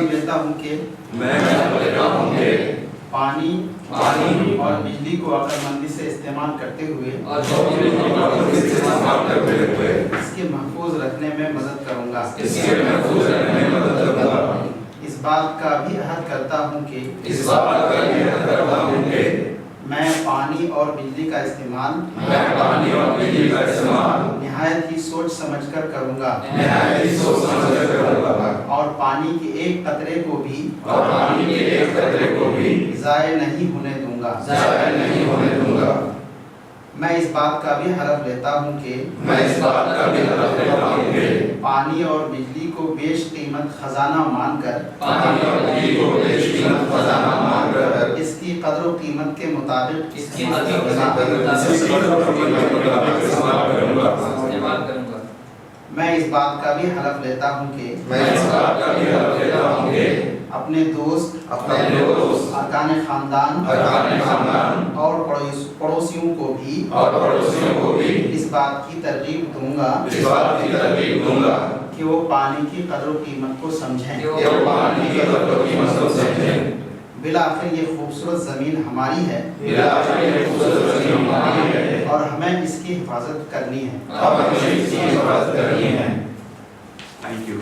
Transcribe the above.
लेता हूँ कि पानी और बिजली को अक्लमंदी से इस्तेमाल करते हुए इसके महफूज रखने में मदद करूँगा। इस बात का भी अहद करता हूँ कि मैं पानी और बिजली का इस्तेमाल निहायत ही सोच समझकर करूँगा और पानी के एक कतरे को भी ज़ाय नहीं होने दूँगा। मैं इस बात का भी हलफ लेता हूँ कि पानी और बिजली को बेश कीमत खजाना मानकर इसकी कदर व कीमत के मुताबिक मैं इस बात का भी हलफ लेता हूँ कि अपने दोस्त अरकान ख़ानदान और पड़ोसियों को भी इस बात की तरगीब दूंगा कि वो पानी की कदर व कीमत को समझें। बिलाखिर ये खूबसूरत ज़मीन हमारी है और हमें इसकी हिफाजत करनी है। Thank you.